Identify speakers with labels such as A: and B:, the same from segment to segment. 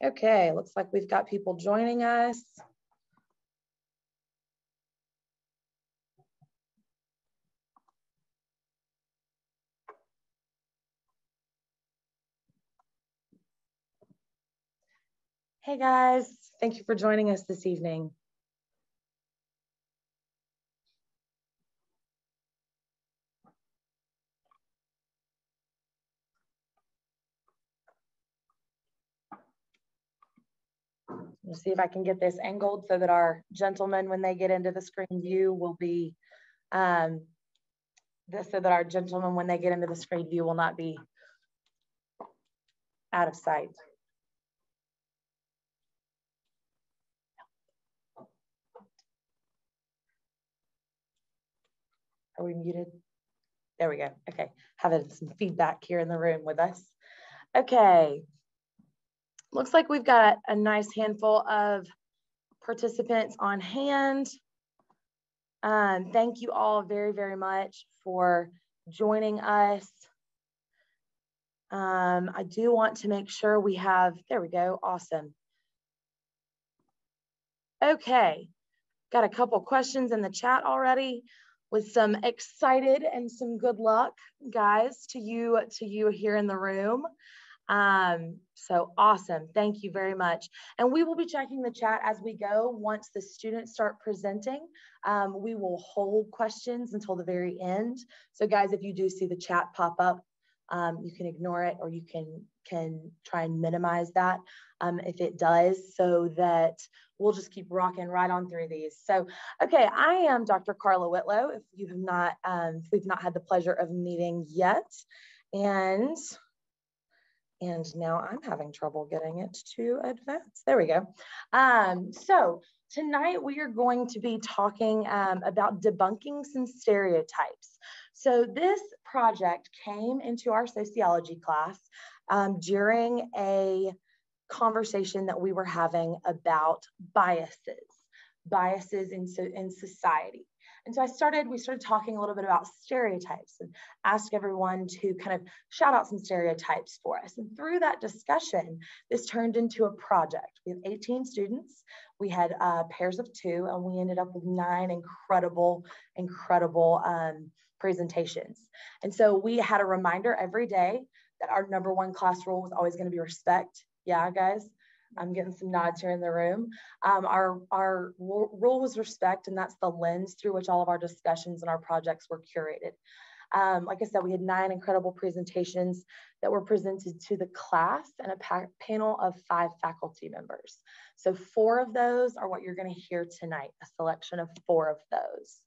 A: Okay, looks like we've got people joining us. Hey guys, thank you for joining us this evening. Let's see if I can get this angled so that our gentlemen, when they get into the screen view, will be so that our gentlemen, when they get into the screen view, will not be out of sight. Are we muted? There we go. Okay, having some feedback here in the room with us. Okay, looks like we've got a nice handful of participants on hand. Thank you all very, very much for joining us. I do want to make sure we have, there we go, awesome. Okay, got a couple questions in the chat already with some excited and some good luck, guys, to you here in the room. So awesome, thank you very much. And we will be checking the chat as we go. Once the students start presenting, we will hold questions until the very end. So guys, if you do see the chat pop up, you can ignore it, or you can try and minimize that if it does, so that we'll just keep rocking right on through these. So, okay, I am Dr. Carla Whitlow, if you have not, if we've not had the pleasure of meeting yet. And now I'm having trouble getting it to advance. There we go. So tonight we are going to be talking about debunking some stereotypes. So this project came into our sociology class during a conversation that we were having about biases in society. And so we started talking a little bit about stereotypes and asked everyone to kind of shout out some stereotypes for us. And through that discussion, this turned into a project. We have 18 students. We had pairs of 2, and we ended up with 9 incredible presentations. And so we had a reminder every day that our #1 class rule was always going to be respect. Yeah, guys. I'm getting some nods here in the room. Our rule was respect, and that's the lens through which all of our discussions and our projects were curated. Like I said, we had 9 incredible presentations that were presented to the class and a panel of 5 faculty members. So 4 of those are what you're going to hear tonight, a selection of 4 of those.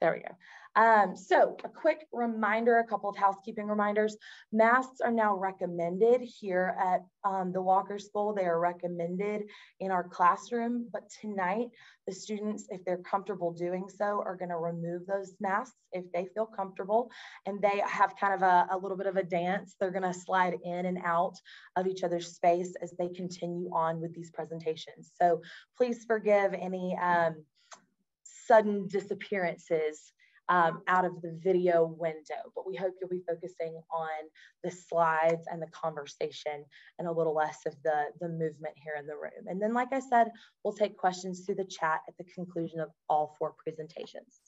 A: There we go. So a quick reminder, a couple of housekeeping reminders. Masks are now recommended here at the Walker School. They are recommended in our classroom, but tonight the students, if they're comfortable doing so, are going to remove those masks if they feel comfortable, and they have kind of a little bit of a dance. They're going to slide in and out of each other's space as they continue on with these presentations. So please forgive any sudden disappearances out of the video window, but we hope you'll be focusing on the slides and the conversation and a little less of the movement here in the room. And then, like I said, we'll take questions through the chat at the conclusion of all 4 presentations.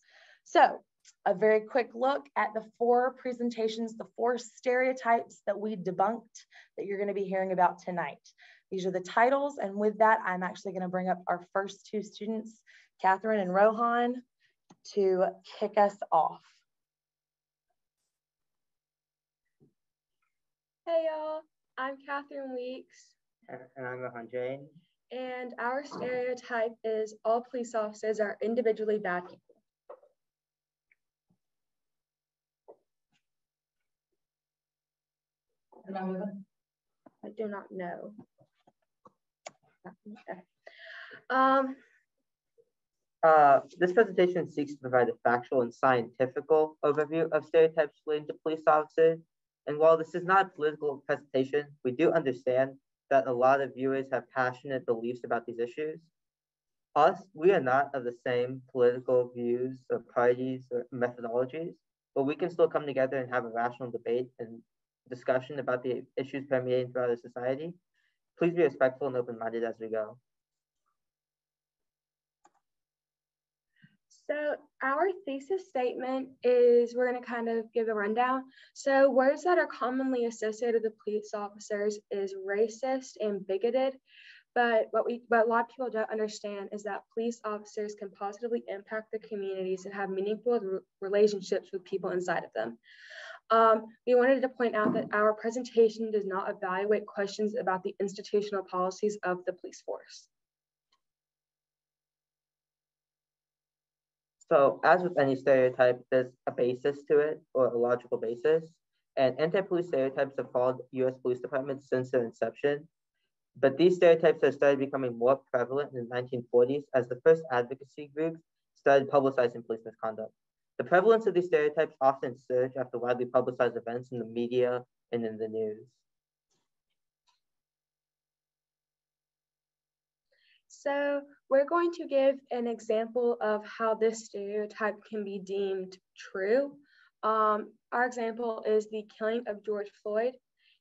A: So a very quick look at the 4 presentations, the 4 stereotypes that we debunked that you're going to be hearing about tonight. These are the titles, and with that, I'm actually going to bring up our first 2 students, Catherine and Rohan, to kick us off.
B: Hey y'all, I'm Catherine Weeks.
C: And I'm Rohan Jain.
B: And our stereotype is all police officers are individually bad people. I do not know.
C: This presentation seeks to provide a factual and scientific overview of stereotypes related to police officers. And while this is not a political presentation, we do understand that a lot of viewers have passionate beliefs about these issues. We are not of the same political views or parties or methodologies, but we can still come together and have a rational debate and discussion about the issues permeating throughout our society. Please be respectful and open-minded as we go.
B: So our thesis statement is, we're going to kind of give a rundown. So words that are commonly associated with police officers is racist and bigoted. But what a lot of people don't understand is that police officers can positively impact their communities and have meaningful relationships with people inside of them. We wanted to point out that our presentation does not evaluate questions about the institutional policies of the police force.
C: So as with any stereotype, there's a basis to it, or a logical basis. And anti-police stereotypes have followed US police departments since their inception. But these stereotypes have started becoming more prevalent in the 1940s as the first advocacy groups started publicizing police misconduct. The prevalence of these stereotypes often surged after widely publicized events in the media and in the news.
B: So we're going to give an example of how this stereotype can be deemed true. Our example is the killing of George Floyd.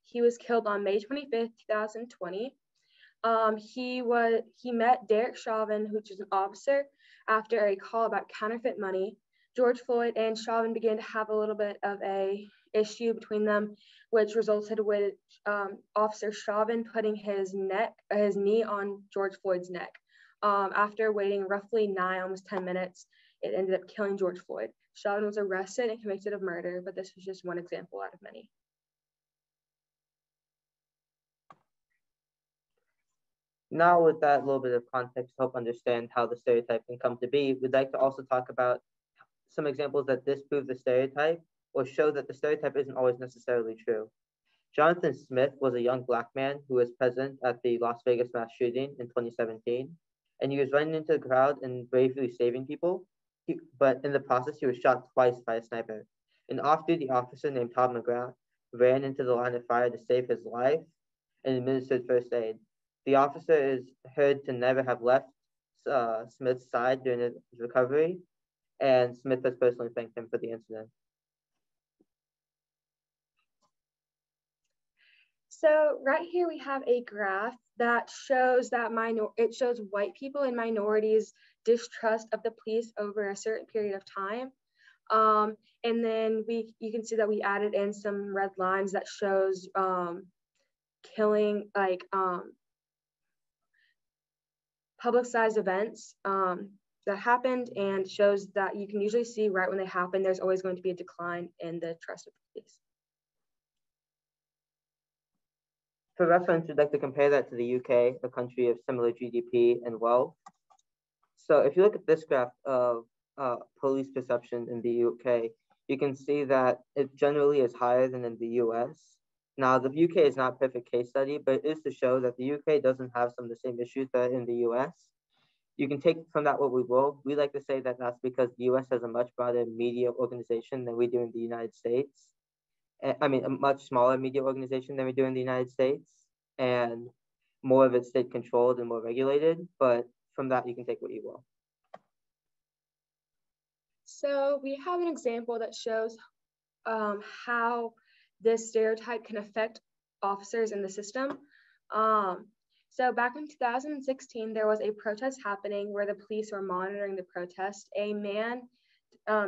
B: He was killed on May 25th, 2020. He met Derek Chauvin, which is an officer, after a call about counterfeit money. George Floyd and Chauvin began to have a little bit of a issue between them, which resulted with Officer Chauvin putting his knee on George Floyd's neck. After waiting roughly almost 10 minutes, it ended up killing George Floyd. Chauvin was arrested and convicted of murder, but this was just one example out of many.
C: Now, with that little bit of context to help understand how the stereotype can come to be, we'd like to also talk about some examples that disprove the stereotype or show that the stereotype isn't always necessarily true. Jonathan Smith was a young Black man who was present at the Las Vegas mass shooting in 2017, and he was running into the crowd and bravely saving people. But in the process, he was shot twice by a sniper. An off-duty officer named Todd McGrath ran into the line of fire to save his life and administered first aid. The officer is heard to never have left Smith's side during his recovery, and Smith has personally thanked him for the incident.
B: So right here we have a graph that shows that it shows white people and minorities' distrust of the police over a certain period of time. And then you can see that we added in some red lines that shows killing, like publicized events that happened, and shows that you can usually see right when they happen, there's always going to be a decline in the trust of the police.
C: For reference, we'd like to compare that to the UK, a country of similar GDP and wealth. So if you look at this graph of police perception in the UK, you can see that it generally is higher than in the US. Now, the UK is not a perfect case study, but it is to show that the UK doesn't have some of the same issues that are in the US. You can take from that what we will. We like to say that that's because the US has a much broader media organization than we do in the United States. I mean, a much smaller media organization than we do in the United States, and more of it's state controlled and more regulated. But from that, you can take what you will.
B: So we have an example that shows how this stereotype can affect officers in the system. So back in 2016, there was a protest happening where the police were monitoring the protest. A man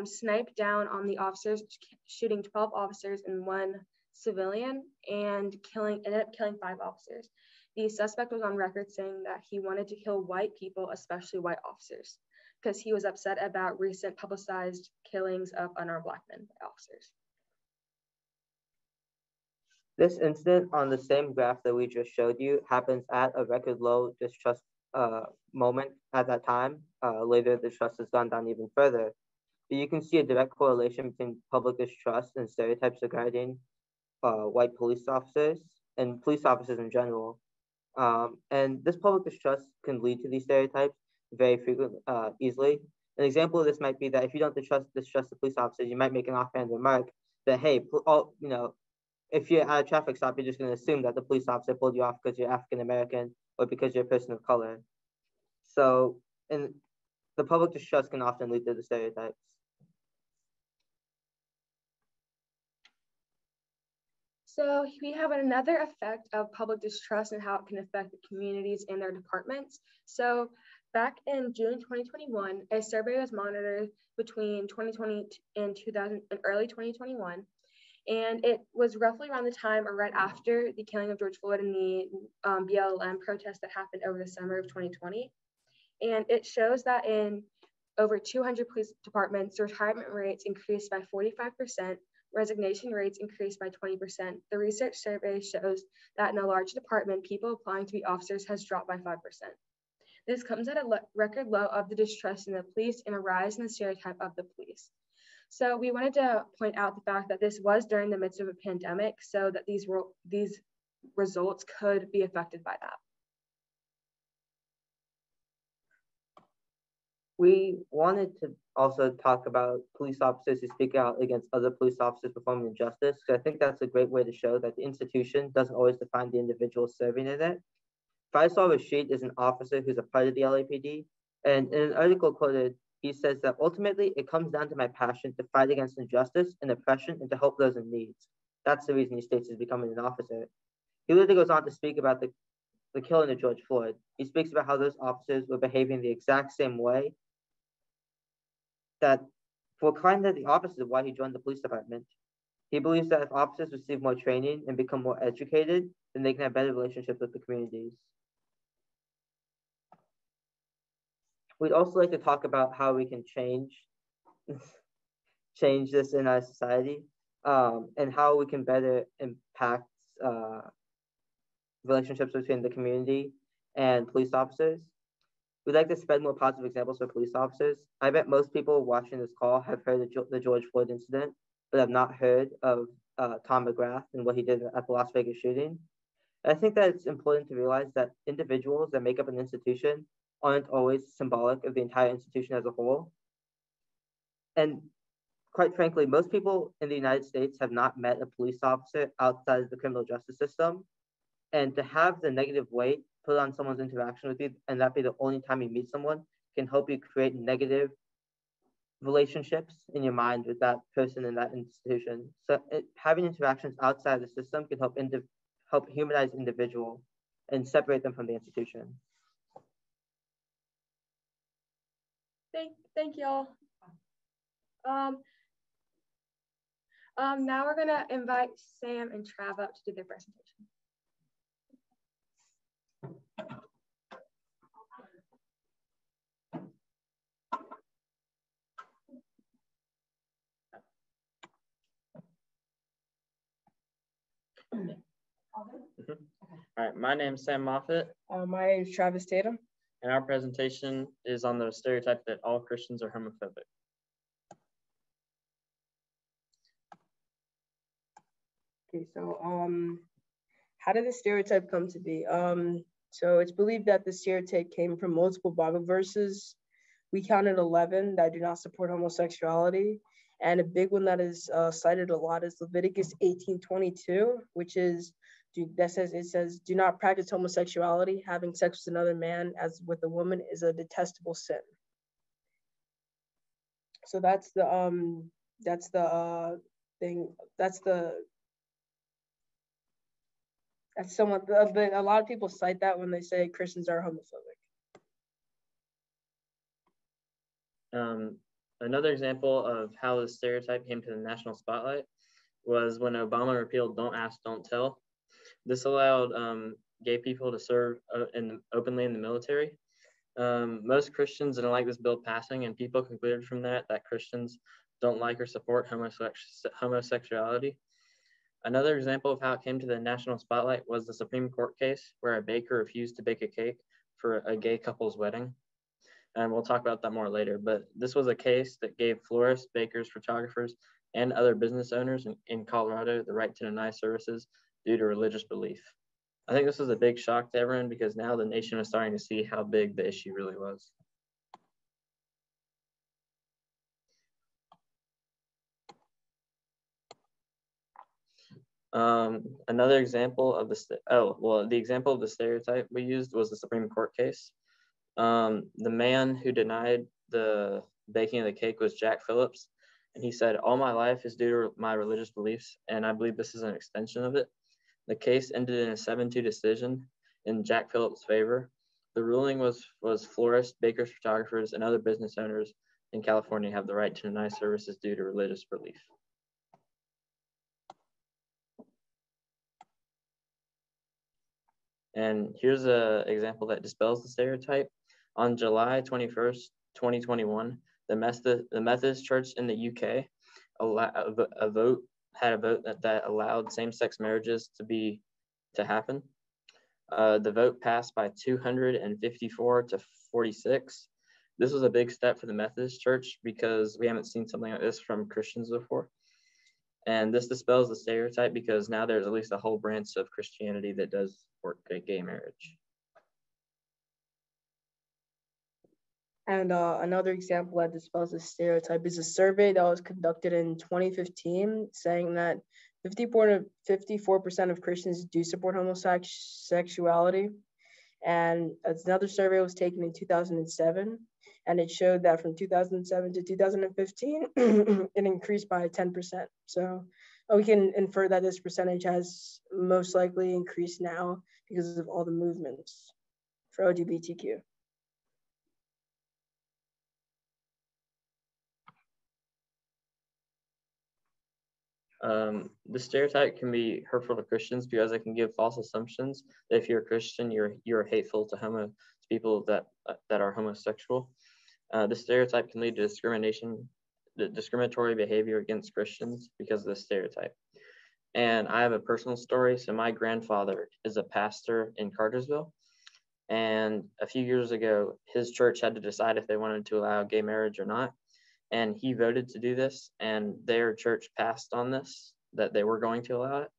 B: sniped down on the officers, shooting 12 officers and 1 civilian, and ended up killing 5 officers. The suspect was on record saying that he wanted to kill white people, especially white officers, because he was upset about recent publicized killings of unarmed Black men by officers.
C: This incident on the same graph that we just showed you happens at a record low distrust moment at that time. Later, distrust has gone down even further. But you can see a direct correlation between public distrust and stereotypes regarding white police officers and police officers in general. And this public distrust can lead to these stereotypes very frequently, easily. An example of this might be that if you don't distrust the police officers, you might make an offhand remark that, hey, if you're at a traffic stop, you're just going to assume that the police officer pulled you off because you're African American or because you're a person of color. So, and the public distrust can often lead to the stereotypes.
B: So we have another effect of public distrust and how it can affect the communities and their departments. So back in June 2021, a survey was monitored between 2020 and early 2021. And it was roughly around the time or right after the killing of George Floyd and the BLM protest that happened over the summer of 2020. And it shows that in over 200 police departments, retirement rates increased by 45%, resignation rates increased by 20%. The research survey shows that in a large department, people applying to be officers has dropped by 5%. This comes at a record low of the distrust in the police and a rise in the stereotype of the police. So we wanted to point out the fact that this was during the midst of a pandemic, so that these results could be affected by that.
C: We wanted to also talk about police officers who speak out against other police officers performing injustice, because I think that's a great way to show that the institution doesn't always define the individual serving in it. Faisal Rashid is an officer who's a part of the LAPD, and in an article quoted, he says that ultimately it comes down to my passion to fight against injustice and oppression and to help those in need. That's the reason he states he's becoming an officer. He later goes on to speak about the killing of George Floyd. He speaks about how those officers were behaving the exact same way, that for kind of the opposite of why he joined the police department. He believes that if officers receive more training and become more educated, then they can have better relationships with the communities. We'd also like to talk about how we can change this in our society, and how we can better impact relationships between the community and police officers. We'd like to spread more positive examples for police officers. I bet most people watching this call have heard of the George Floyd incident, but have not heard of Tom McGrath and what he did at the Las Vegas shooting. I think that it's important to realize that individuals that make up an institution aren't always symbolic of the entire institution as a whole. And quite frankly, most people in the United States have not met a police officer outside of the criminal justice system. And to have the negative weight put on someone's interaction with you, and that be the only time you meet someone, can help you create negative relationships in your mind with that person in that institution. So having interactions outside the system can help humanize individual and separate them from the institution.
B: Thank y'all. Now we're gonna invite Sam and Trav up to do their presentation.
D: All right, my name is Sam Moffitt.
E: My name is Travis Tatum.
D: And our presentation is on the stereotype that all Christians are homophobic.
E: Okay, so how did the stereotype come to be? So it's believed that the stereotype came from multiple Bible verses. We counted 11 that do not support homosexuality. And a big one that is cited a lot is Leviticus 18:22, which is, it says, do not practice homosexuality. Having sex with another man as with a woman is a detestable sin. So that's the thing. That's somewhat, a lot of people cite that when they say Christians are homophobic.
D: Another example of how the stereotype came to the national spotlight was when Obama repealed Don't Ask, Don't Tell. This allowed gay people to serve openly in the military. Most Christians didn't like this bill passing, and people concluded from that Christians don't like or support homosexuality. Another example of how it came to the national spotlight was the Supreme Court case where a baker refused to bake a cake for a gay couple's wedding. And we'll talk about that more later, but this was a case that gave florists, bakers, photographers, and other business owners in Colorado the right to deny services due to religious belief. I think this was a big shock to everyone because now the nation was starting to see how big the issue really was. Another example of the example of the stereotype we used was the Supreme Court case. The man who denied the baking of the cake was Jack Phillips. And he said, "All my life is due to my religious beliefs, and I believe this is an extension of it." The case ended in a 7-2 decision in Jack Phillips' favor. The ruling was florists, bakers, photographers, and other business owners in California have the right to deny services due to religious belief. And here's an example that dispels the stereotype. On July 21st, 2021, the Methodist Church in the UK had a vote that allowed same-sex marriages to happen. The vote passed by 254 to 46. This was a big step for the Methodist Church because we haven't seen something like this from Christians before. And this dispels the stereotype because now there's at least a whole branch of Christianity that does support gay marriage.
E: And another example that dispels the stereotype is a survey that was conducted in 2015 saying that 54% of Christians do support homosexuality. And another survey was taken in 2007, and it showed that from 2007 to 2015, it increased by 10%. So we can infer that this percentage has most likely increased now because of all the movements for LGBTQ.
D: The stereotype can be hurtful to Christians because it can give false assumptions that if you're a Christian, you're hateful to people that are homosexual. The stereotype can lead to discriminatory behavior against Christians because of the stereotype. And I have a personal story. So my grandfather is a pastor in Cartersville. And a few years ago, his church had to decide if they wanted to allow gay marriage or not. And he voted to do this, and their church passed on this, that they were going to allow it.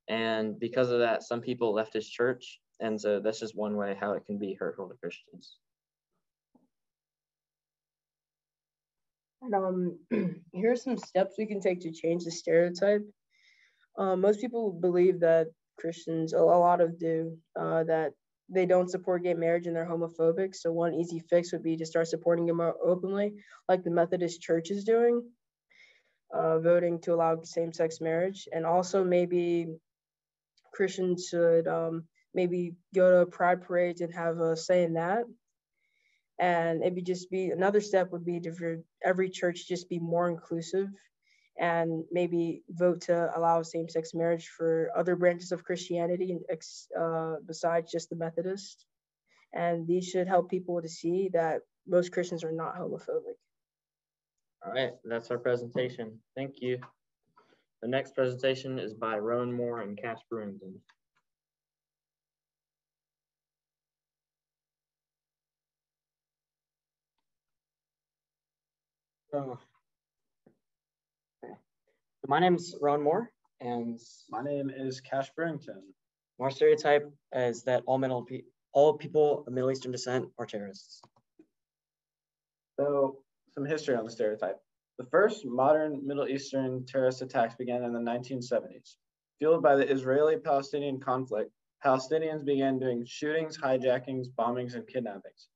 D: And because of that, some people left his church. And so that's just one way how it can be hurtful to Christians.
E: And here are some steps we can take to change the stereotype. Most people believe that Christians, a lot of do, that they don't support gay marriage and they're homophobic. So one easy fix would be to start supporting them more openly, like the Methodist Church is doing, voting to allow same-sex marriage. And also maybe Christians should maybe go to pride parades and have a say in that. And it would just be, another step would be to, for every church, just be more inclusive and maybe vote to allow same-sex marriage for other branches of Christianity besides just the Methodist. And these should help people to see that most Christians are not homophobic.
D: All right, that's our presentation. Thank you. The next presentation is by Rowan Moore and Cass Brewington.
F: My name is Rowan Moore, and
G: my name is Cash Burrington.
F: Our stereotype is that all people of Middle Eastern descent are terrorists.
G: So, some history on the stereotype. The first modern Middle Eastern terrorist attacks began in the 1970s. Fueled by the Israeli-Palestinian conflict, Palestinians began doing shootings, hijackings, bombings, and kidnappings.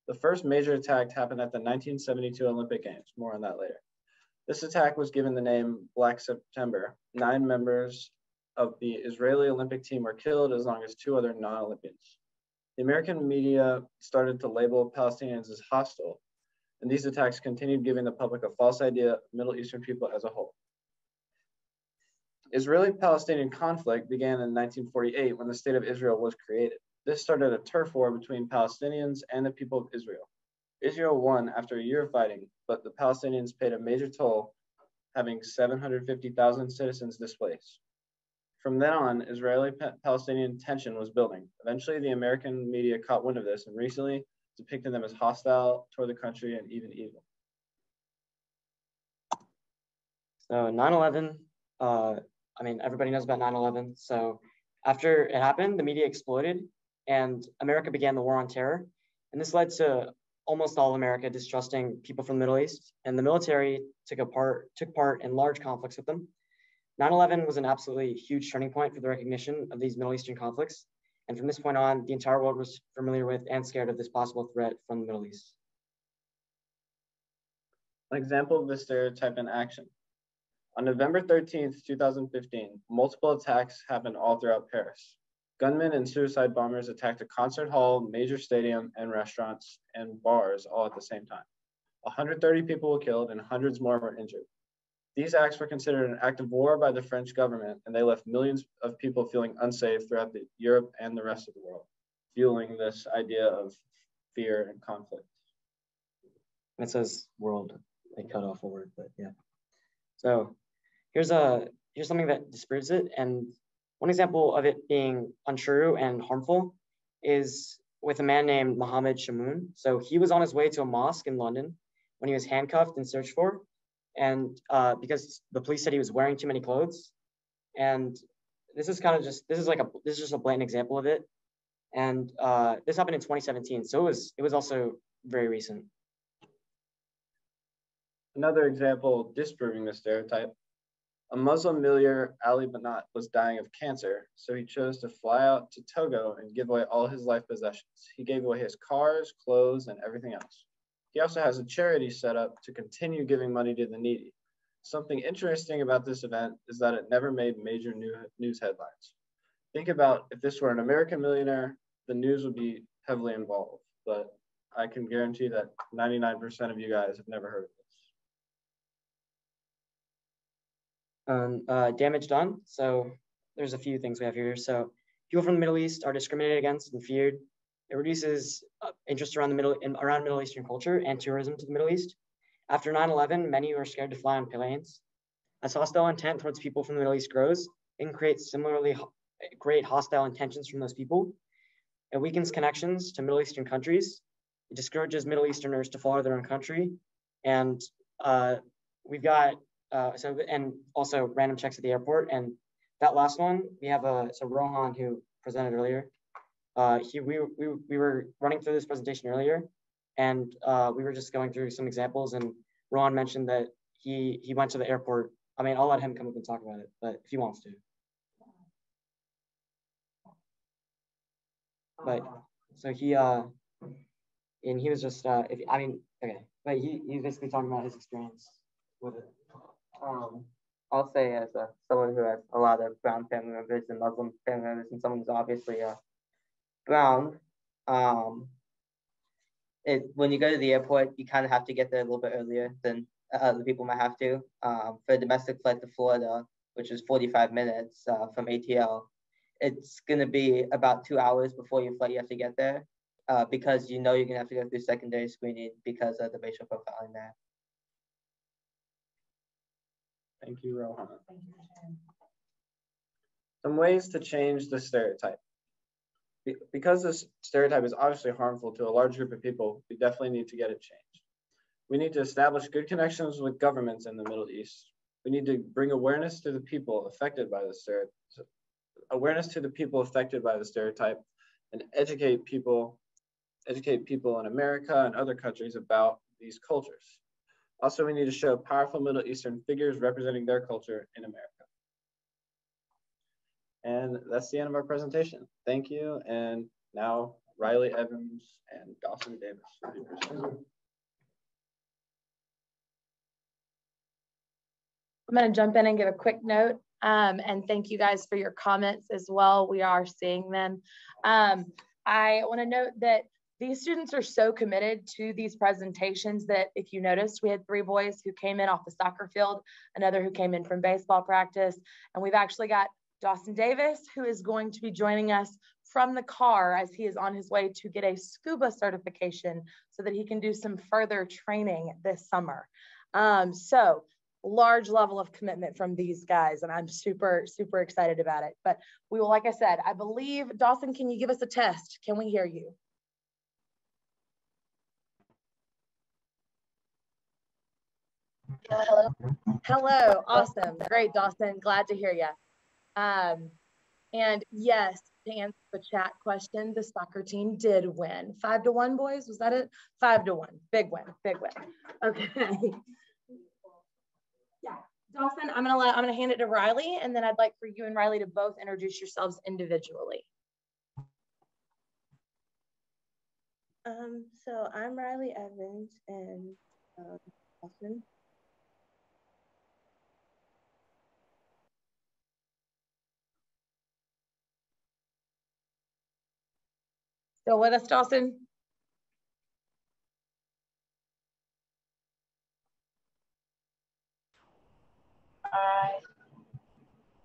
G: The first major attack happened at the 1972 Olympic Games. More on that later. This attack was given the name Black September. 9 members of the Israeli Olympic team were killed, as long as 2 other non-Olympians. The American media started to label Palestinians as hostile, and these attacks continued giving the public a false idea of Middle Eastern people as a whole. Israeli-Palestinian conflict began in 1948 when the State of Israel was created. This started a turf war between Palestinians and the people of Israel. Israel won after a year of fighting, but the Palestinians paid a major toll, having 750,000 citizens displaced. From then on, Israeli-Palestinian tension was building. Eventually, the American media caught wind of this and recently depicted them as hostile toward the country and even evil.
F: So 9/11, everybody knows about 9/11. So after it happened, the media exploded and America began the war on terror. And this led to almost all America distrusting people from the Middle East, and the military took part in large conflicts with them. 9/11 was an absolutely huge turning point for the recognition of these Middle Eastern conflicts. And from this point on, the entire world was familiar with and scared of this possible threat from the Middle East.
G: An example of this stereotype in action. On November 13th, 2015, multiple attacks happened all throughout Paris. Gunmen and suicide bombers attacked a concert hall, major stadium, and restaurants and bars all at the same time. 130 people were killed and hundreds more were injured. These acts were considered an act of war by the French government, and they left millions of people feeling unsafe throughout Europe and the rest of the world, fueling this idea of fear and conflict.
F: It says world, they cut off a word, but yeah. So here's something that disproves it. And one example of it being untrue and harmful is with a man named Mohammed Shamoun. So he was on his way to a mosque in London when he was handcuffed and searched for. And because the police said he was wearing too many clothes. And this is just a blatant example of it. And this happened in 2017. So it was also very recent.
G: Another example disproving the stereotype. A Muslim millionaire, Ali Banat, was dying of cancer, so he chose to fly out to Togo and give away all his life possessions. He gave away his cars, clothes, and everything else. He also has a charity set up to continue giving money to the needy. Something interesting about this event is that it never made major news headlines. Think about if this were an American millionaire, the news would be heavily involved, but I can guarantee that 99% of you guys have never heard of this.
F: Damage done. So there's a few things we have here. So people from the Middle East are discriminated against and feared. It reduces interest around Middle Eastern culture and tourism to the Middle East. After 9/11, many were scared to fly on planes. As hostile intent towards people from the Middle East grows, it can create similarly great hostile intentions from those people. It weakens connections to Middle Eastern countries. It discourages Middle Easterners to follow their own country. And we've got, and also random checks at the airport. And that last one, we have Rohan, who presented earlier. We were running through this presentation earlier, and we were just going through some examples, and Ron mentioned that he went to the airport. I mean, I'll let him come up and talk about it, but if he wants to. But so he was just but he's basically talking about his experience with it.
C: I'll say as someone who has a lot of brown family members and Muslim family members, and someone who's obviously brown, when you go to the airport, you kind of have to get there a little bit earlier than other people might have to. For a domestic flight to Florida, which is 45 minutes from ATL, it's going to be about 2 hours before your flight you have to get there because you know you're going to have to go through secondary screening because of the racial profiling there.
G: Thank you, Rohan. Some ways to change the stereotype. Because this stereotype is obviously harmful to a large group of people, we definitely need to get it changed. We need to establish good connections with governments in the Middle East. We need to bring awareness to the people affected by the stereotype, and educate people in America and other countries about these cultures. Also, we need to show powerful Middle Eastern figures representing their culture in America. And that's the end of our presentation. Thank you. And now Riley Evans and Dawson Davis will be presenting.
A: I'm going to jump in and give a quick note. And thank you guys for your comments as well. We are seeing them. I want to note that these students are so committed to these presentations that if you noticed, we had 3 boys who came in off the soccer field, another who came in from baseball practice, and we've actually got Dawson Davis, who is going to be joining us from the car as he is on his way to get a scuba certification so that he can do some further training this summer. So large level of commitment from these guys, and I'm super, super excited about it. But we will, like I said, I believe, Dawson, can you give us a test? Can we hear you? Hello. Hello. Awesome. Great, Dawson. Glad to hear you. And yes, to answer the chat question, the soccer team did win. 5-1, boys. Was that it? 5-1. Big win. Big win. Okay. Yeah, Dawson, I'm gonna hand it to Riley, and then I'd like for you and Riley to both introduce yourselves individually.
H: So I'm Riley Evans, and
A: Austin. Still with us, Dawson?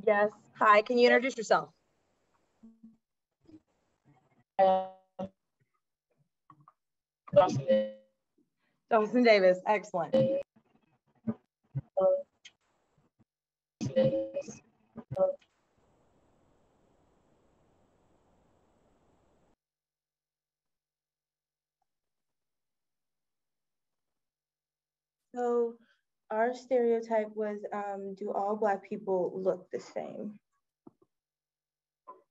A: Yes. Hi, can you introduce yourself? Dawson Davis, excellent. So our stereotype was, do all Black people look the same?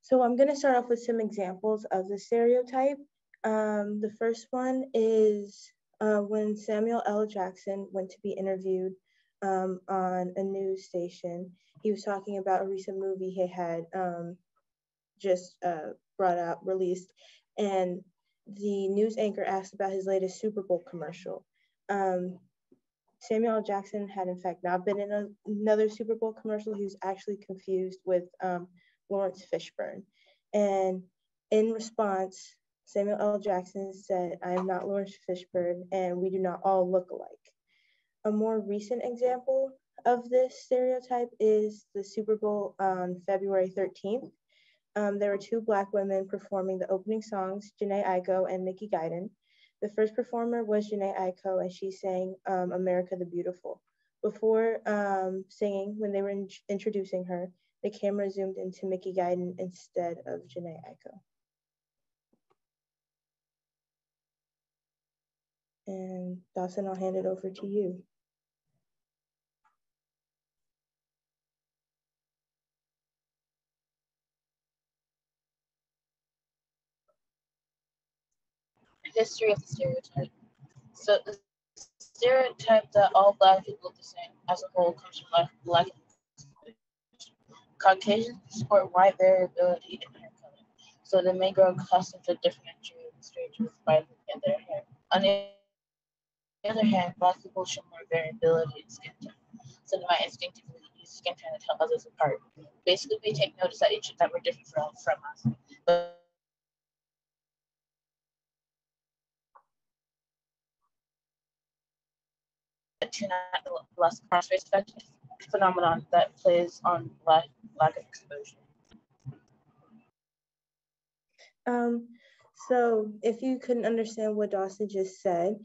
A: So I'm going to start off with some examples of the stereotype. The first one is when Samuel L. Jackson went to be interviewed on a news station. He was talking about a recent movie he had just released, and the news anchor asked about his latest Super Bowl commercial. Samuel L. Jackson had in fact not been in another Super Bowl commercial. He was actually confused with Lawrence Fishburne. And in response, Samuel L. Jackson said, "I am not Lawrence Fishburne, and we do not all look alike." A more recent example of this stereotype is the Super Bowl on February 13th. There were two Black women performing the opening songs, Jhené Aiko and Mickey Guyton. The first performer was Jhené Aiko, and she sang America the Beautiful. Before singing, when they were introducing her, the camera zoomed into Mickey Guyton instead of Jhené Aiko. And Dawson, I'll hand it over to you.
H: History of the stereotype. So the stereotype that all Black people look the same as a whole comes from Black. Caucasians support wide variability in hair color, so they may grow accustomed to differentiating strangers by looking at their hair. On the other hand, Black people show more variability in skin tone, so they might instinctively use skin tone to tell others apart. Basically, we take notice that that we're different from us. But to not less cross-race effect phenomenon that plays on lack of exposure.
A: So if you couldn't understand what Dawson just said,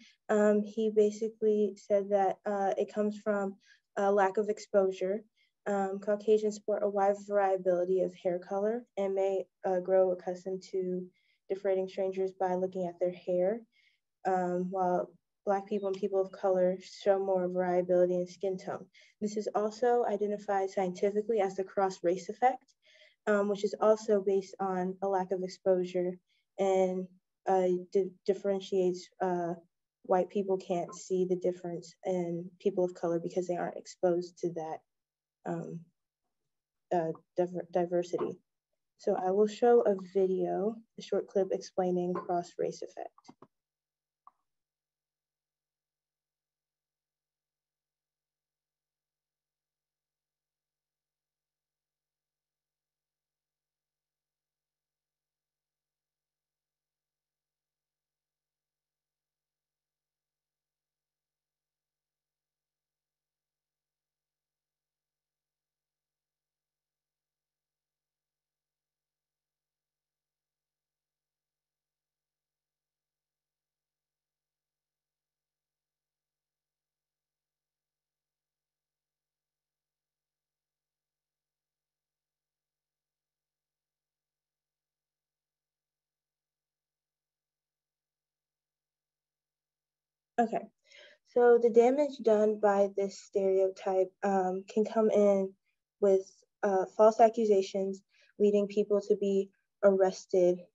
A: he basically said that it comes from a lack of exposure. Caucasians sport a wide variability of hair color and may grow accustomed to differentiating strangers by looking at their hair, while Black people and people of color show more variability in skin tone. This is also identified scientifically as the cross-race effect, which is also based on a lack of exposure and differentiates white people can't see the difference in people of color because they aren't exposed to that diversity. So I will show a video, a short clip explaining cross-race effect. Okay, so the damage done by this stereotype can come in with false accusations, leading people to be arrested,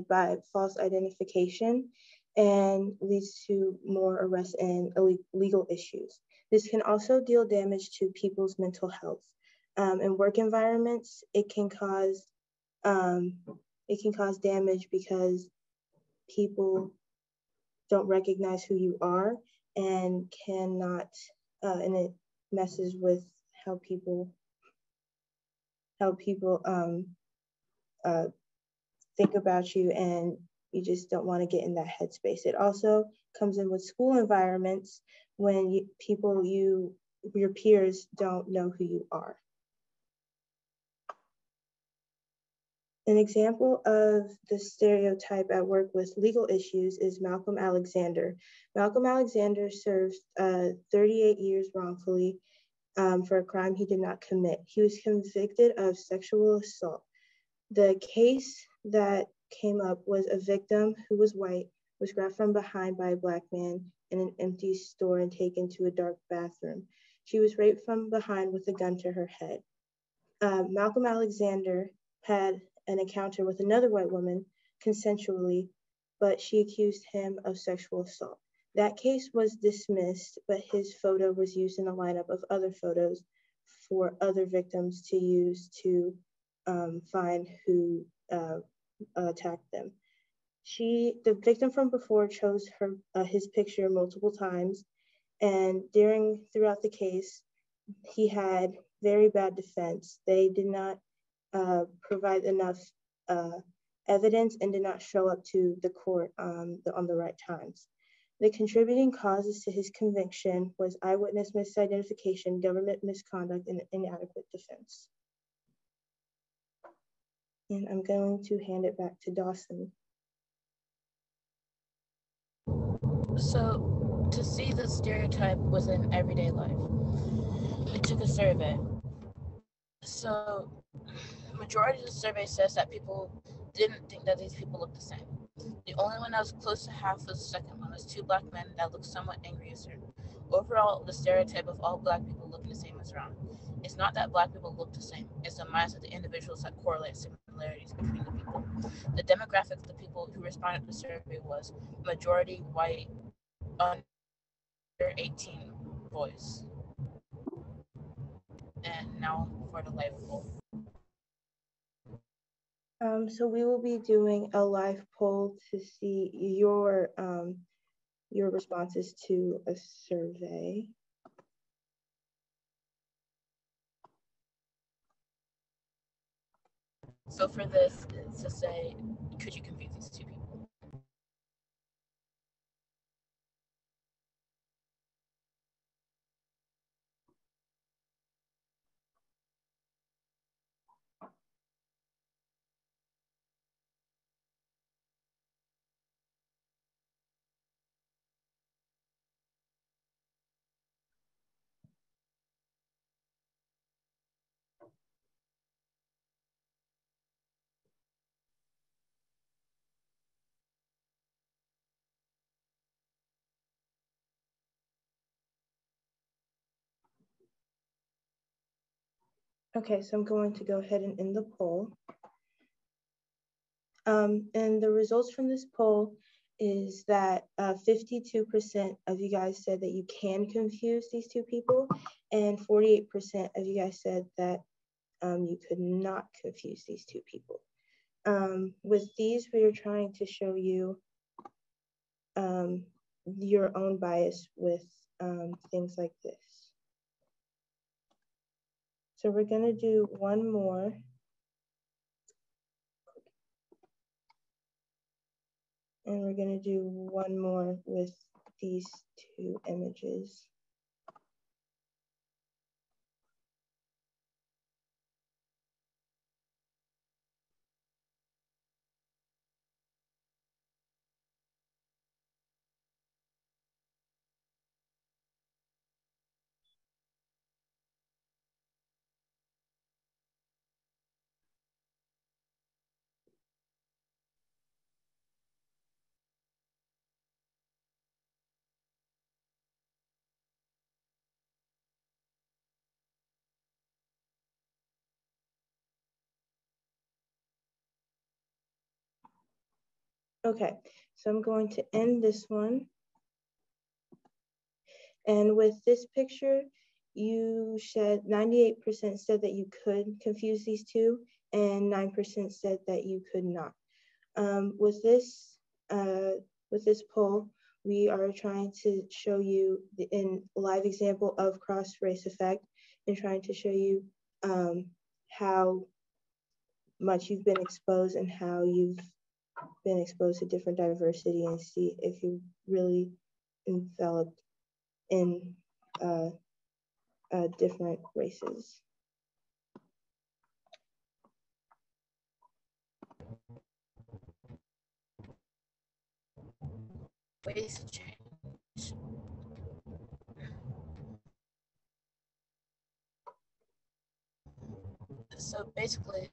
A: by false identification, and leads to more arrests and legal issues. This can also deal damage to people's mental health. In work environments, it can cause damage because people
I: don't recognize who you are and cannot, and it messes with how people think about you, and you just don't want to get in that headspace. It also comes in with school environments when your peers don't know who you are. An example of the stereotype at work with legal issues is Malcolm Alexander. Malcolm Alexander served 38 years wrongfully for a crime he did not commit. He was convicted of sexual assault. The case that came up was a victim who was white, was grabbed from behind by a Black man in an empty store and taken to a dark bathroom. She was raped from behind with a gun to her head. Malcolm Alexander had an encounter with another white woman consensually, but she accused him of sexual assault. That case was dismissed, but his photo was used in a lineup of other photos for other victims to use to find who attacked them. The victim from before chose his picture multiple times, and throughout the case, he had very bad defense. They did not provide enough evidence and did not show up to the court on the right times. The contributing causes to his conviction was eyewitness misidentification, government misconduct, and inadequate defense. And I'm going to hand it back to Dawson.
H: So, to see the stereotype within everyday life, we took a survey. So, the majority of the survey says that people didn't think that these people looked the same. The only one that was close to half was the second one. Was 2 Black men that looked somewhat angry as her. Overall, the stereotype of all Black people looking the same is wrong. It's not that Black people look the same. It's the minds of the individuals that correlate similarities between the people. The demographic of the people who responded to the survey was majority white, under 18 boys. And now for the live poll.
I: So we will be doing a live poll to see your responses to a survey.
H: So for this, it's to say, could you confuse these 2 people?
I: Okay, so I'm going to go ahead and end the poll. And the results from this poll is that 52% of you guys said that you can confuse these 2 people, and 48% of you guys said that you could not confuse these 2 people. With these, we are trying to show you your own bias with things like this. So we're gonna do one more. And we're gonna do one more with these 2 images. Okay, so I'm going to end this one. And with this picture, you said 98% said that you could confuse these 2, and 9% said that you could not. With this poll, we are trying to show you in live example of cross-race effect and trying to show you how much you've been exposed and how you've been exposed to different diversity, and see if you really enveloped in different races.
H: Ways to change. So basically,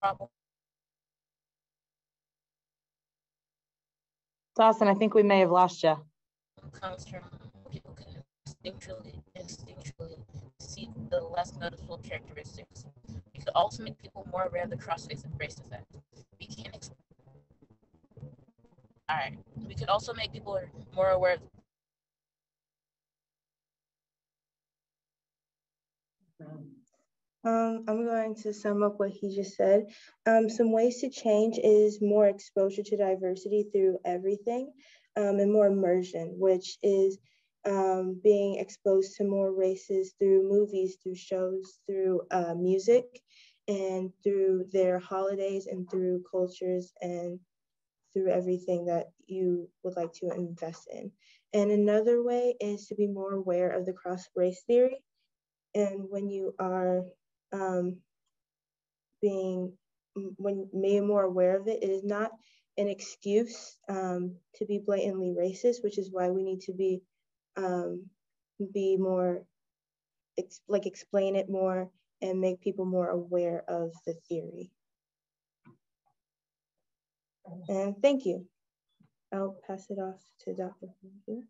H: problem
A: Dawson, I think we may have lost you.
H: comes from people can instinctually see the less noticeable characteristics. We could also make people more aware of the cross-race effect. We can't. All right. We could also make people more aware of.
I: I'm going to sum up what he just said. Some ways to change is more exposure to diversity through everything, and more immersion, which is being exposed to more races through movies, through shows, through music, and through their holidays, and through cultures, and through everything that you would like to invest in. And another way is to be more aware of the cross-race theory. And when you are being made more aware of it, it is not an excuse to be blatantly racist, which is why we need to be more, explain it more and make people more aware of the theory. And thank you. I'll pass it off to Dr. Hunter.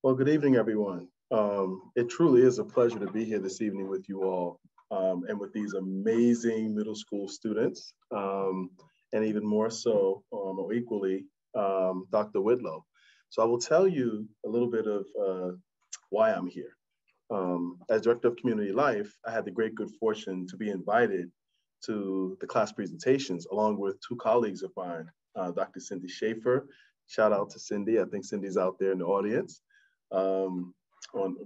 J: Well, good evening, everyone. It truly is a pleasure to be here this evening with you all and with these amazing middle school students, and even more so, or equally, Dr. Whitlow. So I will tell you a little bit of why I'm here. As Director of Community Life, I had the great good fortune to be invited to the class presentations along with two colleagues of mine, Dr. Cindy Schaefer. Shout out to Cindy. I think Cindy's out there in the audience. On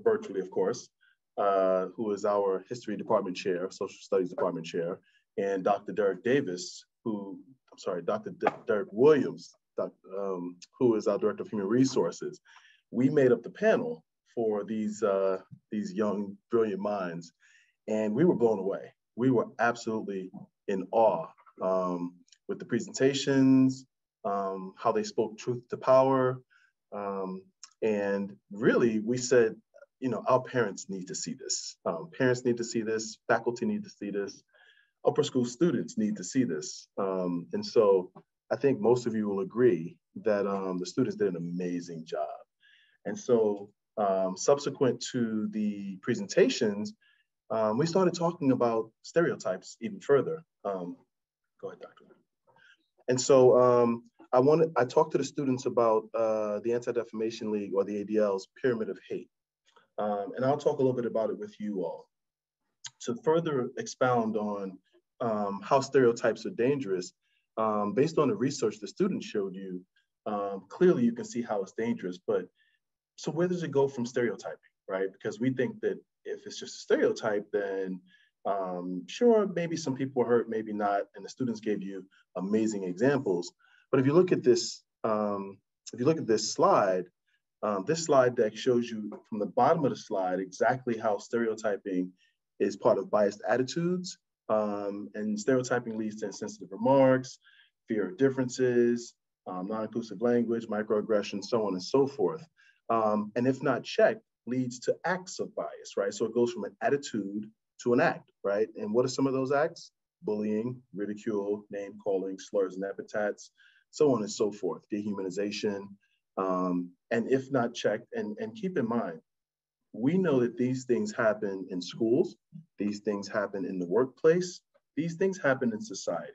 J: virtually, of course, who is our history department chair, social studies department chair, and Dr. Derek Davis, Dr. Derek Williams, who is our director of human resources. We made up the panel for these young, brilliant minds, and we were blown away. We were absolutely in awe with the presentations, how they spoke truth to power. And really, we said, our parents need to see this. Parents need to see this, faculty need to see this, upper school students need to see this. And so I think most of you will agree that the students did an amazing job. And so subsequent to the presentations, we started talking about stereotypes even further. Go ahead, Dr. And so I talked to the students about the Anti-Defamation League, or the ADL's Pyramid of Hate. And I'll talk a little bit about it with you all. To further expound on how stereotypes are dangerous, based on the research the students showed you, clearly you can see how it's dangerous, but so where does it go from stereotyping, right? Because we think that if it's just a stereotype, then sure, maybe some people are hurt, maybe not, and the students gave you amazing examples. But if you look at this, slide, this slide deck shows you from the bottom of the slide exactly how stereotyping is part of biased attitudes, and stereotyping leads to insensitive remarks, fear of differences, non-inclusive language, microaggressions, so on and so forth. And if not checked, leads to acts of bias, right? So it goes from an attitude to an act, right? And what are some of those acts? Bullying, ridicule, name calling, slurs and epithets, so on and so forth, dehumanization. And if not checked, and keep in mind, we know that these things happen in schools, these things happen in the workplace, these things happen in society.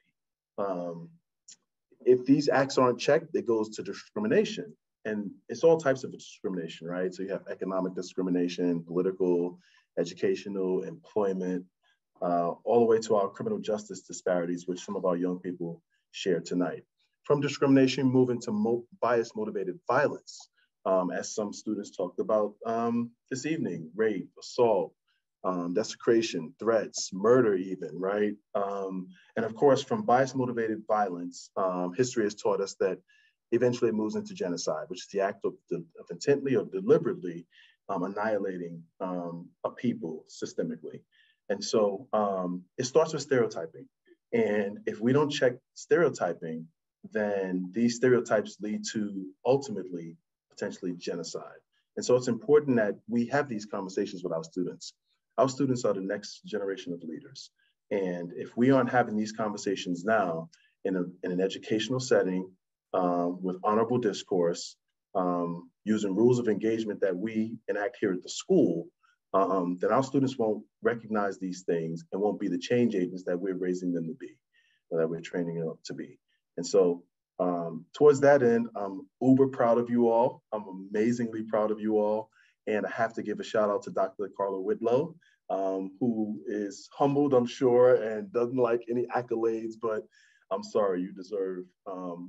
J: If these acts aren't checked, it goes to discrimination. And it's all types of discrimination, right? So you have economic discrimination, political, educational, employment, all the way to our criminal justice disparities, which some of our young people share tonight. From discrimination, moving to bias-motivated violence, as some students talked about this evening, rape, assault, desecration, threats, murder even, right? And of course, from bias-motivated violence, history has taught us that eventually it moves into genocide, which is the act of intently or deliberately annihilating a people systemically. And so it starts with stereotyping. And if we don't check stereotyping, then these stereotypes lead to ultimately potentially genocide. And so it's important that we have these conversations with our students. Our students are the next generation of leaders. And if we aren't having these conversations now in an educational setting with honorable discourse, using rules of engagement that we enact here at the school, then our students won't recognize these things and won't be the change agents that we're raising them to be, or that we're training them up to be. And so towards that end, I'm uber proud of you all. I'm amazingly proud of you all. And I have to give a shout out to Dr. Carla Whitlow, who is humbled, I'm sure, and doesn't like any accolades, but I'm sorry, you deserve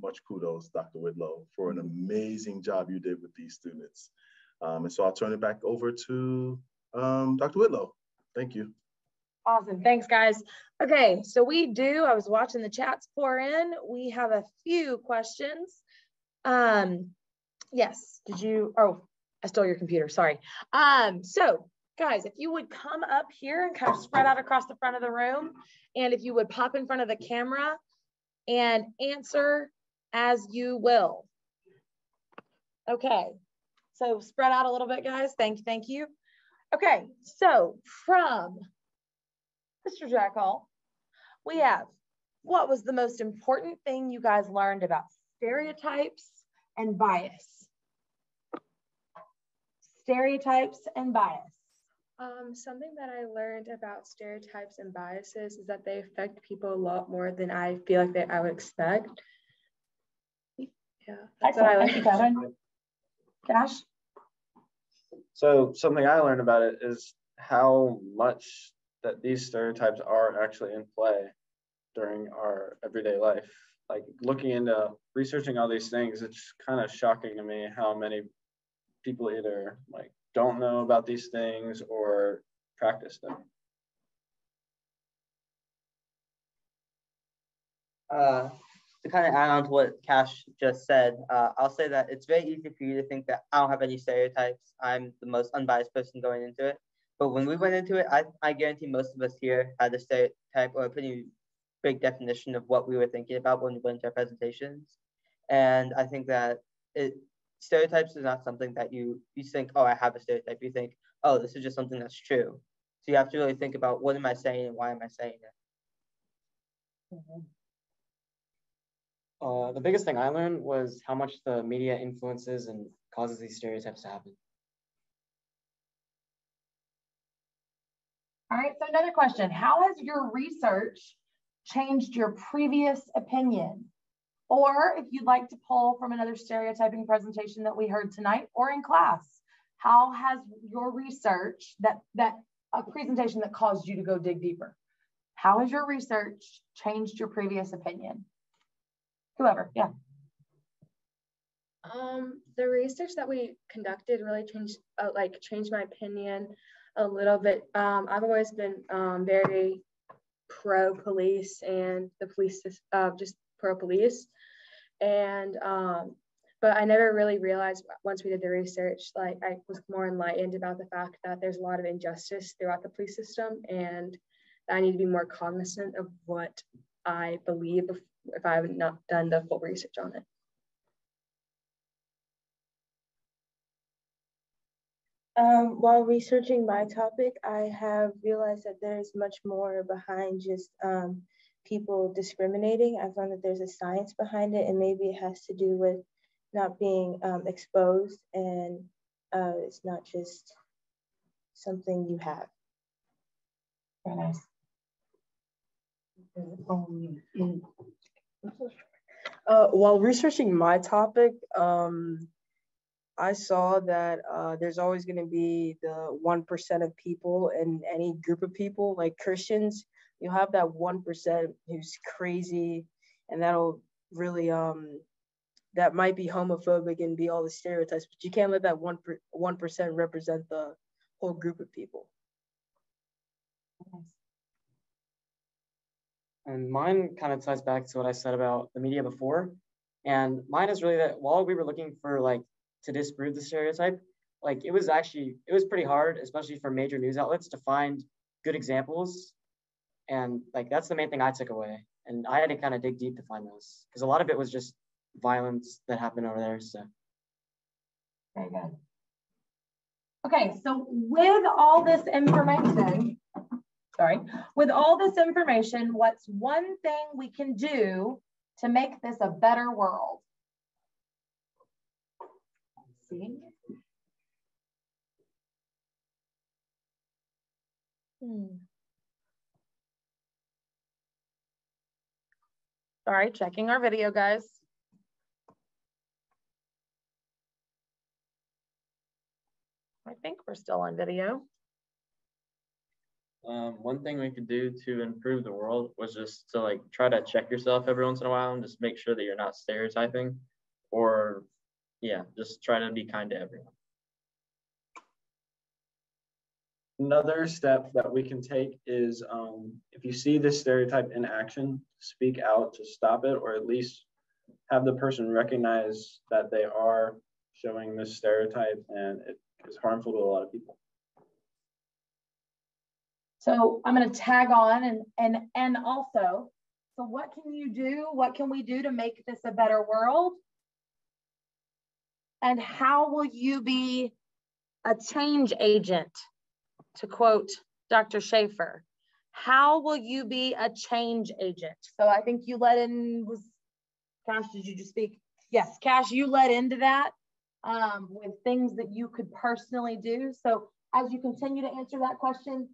J: much kudos, Dr. Whitlow, for an amazing job you did with these students. And so I'll turn it back over to Dr. Whitlow. Thank you.
A: Awesome, thanks guys. Okay, so I was watching the chats pour in. We have a few questions. Yes, oh, I stole your computer, sorry. So guys, if you would come up here and kind of spread out across the front of the room, and if you would pop in front of the camera and answer as you will. Okay, so spread out a little bit, guys. Thank you. Okay, so from Mr. Jackal, we have, what was the most important thing you guys learned about stereotypes and bias? Stereotypes and bias.
B: Something that I learned about stereotypes and biases is that they affect people a lot more than I feel like I would expect. Yeah, that's what I learned.
A: Thank you, Kevin. Josh?
G: So something I learned about it is how much that these stereotypes are actually in play during our everyday life. Like looking into researching all these things, it's kind of shocking to me how many people either like don't know about these things or practice them.
C: To kind of add on to what Cash just said, I'll say that it's very easy for you to think that I don't have any stereotypes. I'm the most unbiased person going into it. But when we went into it, I guarantee most of us here had a stereotype or a pretty big definition of what we were thinking about when we went into our presentations. And I think that stereotypes is not something that you think, oh, I have a stereotype. You think, oh, this is just something that's true. So you have to really think about, what am I saying and why am I saying it?
F: The biggest thing I learned was how much the media influences and causes these stereotypes to happen.
A: All right, so another question. How has your research changed your previous opinion? Or if you'd like to pull from another stereotyping presentation that we heard tonight or in class, how has your research, a presentation that caused you to go dig deeper, how has your research changed your previous opinion? Whoever, yeah.
B: The research that we conducted really changed my opinion a little bit. I've always been very pro-police and the police, just pro-police. And, but I never really realized once we did the research, like I was more enlightened about the fact that there's a lot of injustice throughout the police system and I need to be more cognizant of what I believe if I have not done the full research on it.
I: While researching my topic, I have realized that there's much more behind just people discriminating. I found that there's a science behind it, and maybe it has to do with not being exposed, and it's not just something you have.
A: Very nice.
E: While researching my topic, I saw that there's always going to be the 1% of people in any group of people, like Christians. You'll have that 1% who's crazy, and that'll really that might be homophobic and be all the stereotypes. But you can't let that 1% represent the whole group of people.
F: And mine kind of ties back to what I said about the media before. And mine is really that while we were looking for like to disprove the stereotype, like it was pretty hard, especially for major news outlets, to find good examples. And like that's the main thing I took away. And I had to kind of dig deep to find those because a lot of it was just violence that happened over there. So
A: very good. Okay, so with all this information, what's one thing we can do to make this a better world? Let's see. Sorry, checking our video, guys. I think we're still on video.
D: One thing we could do to improve the world was just to like try to check yourself every once in a while and just make sure that you're not stereotyping, or yeah, just try to be kind to everyone.
G: Another step that we can take is if you see this stereotype in action, speak out to stop it, or at least have the person recognize that they are showing this stereotype and it is harmful to a lot of people.
A: So I'm going to tag on and also, so what can you do? What can we do to make this a better world? And how will you be a change agent? To quote Dr. Schaefer, how will you be a change agent? So I think you led in, Cash, did you just speak? Yes, Cash, you led into that with things that you could personally do. So as you continue to answer that question,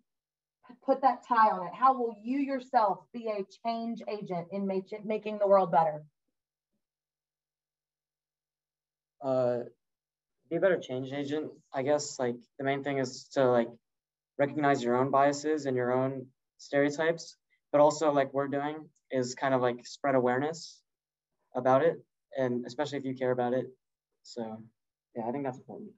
A: put that tie on it. How will you yourself be a change agent in making the world better?
F: Be a better change agent, I guess. Like the main thing is to like recognize your own biases and your own stereotypes, but also like we're doing is kind of like spread awareness about it, and especially if you care about it. So yeah, I think that's important.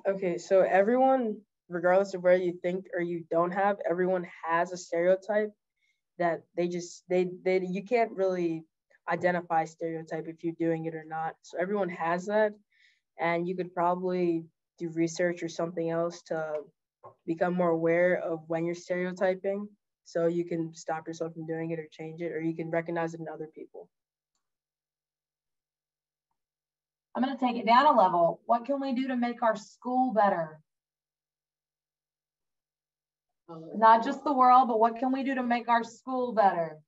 E: Okay, so everyone, regardless of where you think or you don't have, everyone has a stereotype that you can't really identify stereotype if you're doing it or not. So everyone has that, and you could probably do research or something else to become more aware of when you're stereotyping, so you can stop yourself from doing it or change it, or you can recognize it in other people.
A: I'm going to take it down a level. What can we do to make our school better? Not just the world, but what can we do to make our school better?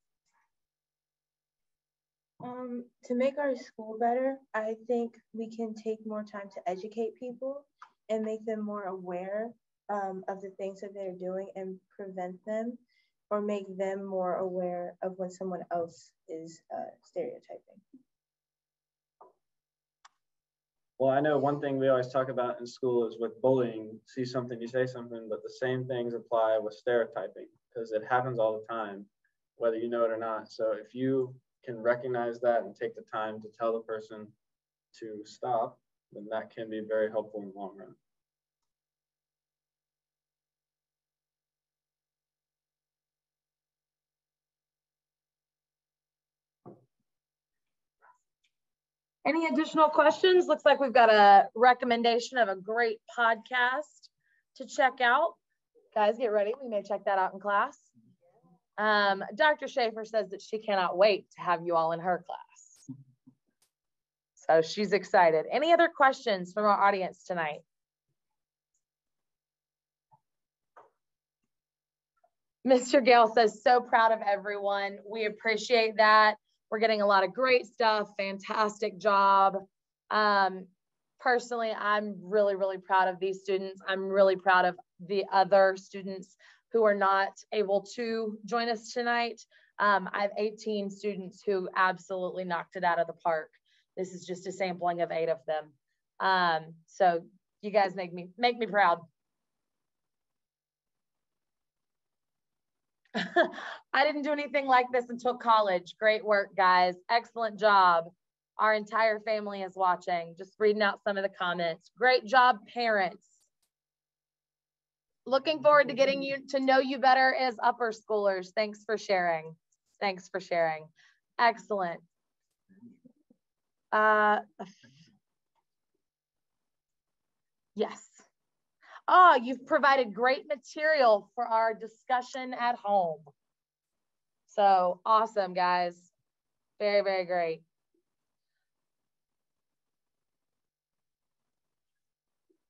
I: To make our school better, I think we can take more time to educate people and make them more aware of the things that they're doing and prevent them, or make them more aware of when someone else is stereotyping.
G: Well, I know one thing we always talk about in school is with bullying, see something, you say something, but the same things apply with stereotyping because it happens all the time, whether you know it or not. So if you can recognize that and take the time to tell the person to stop, then that can be very helpful in the long run.
A: Any additional questions? Looks like we've got a recommendation of a great podcast to check out. Guys, get ready. We may check that out in class. Dr. Schaefer says that she cannot wait to have you all in her class. So she's excited. Any other questions from our audience tonight? Mr. Gale says, so proud of everyone. We appreciate that. We're getting a lot of great stuff. Fantastic job. Personally, I'm really, really proud of these students. I'm really proud of the other students who are not able to join us tonight. I have 18 students who absolutely knocked it out of the park. This is just a sampling of 8 of them. So you guys make me proud. I didn't do anything like this until college. Great work, guys. Excellent job. Our entire family is watching. Just reading out some of the comments. Great job, parents. Looking forward to getting you to know you better as upper schoolers. Thanks for sharing. Thanks for sharing. Excellent. Yes. Oh, you've provided great material for our discussion at home. So awesome, guys. Very, very great.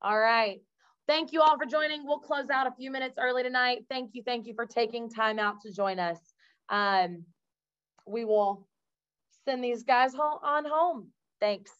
A: All right. Thank you all for joining. We'll close out a few minutes early tonight. Thank you for taking time out to join us. We will send these guys on home. Thanks.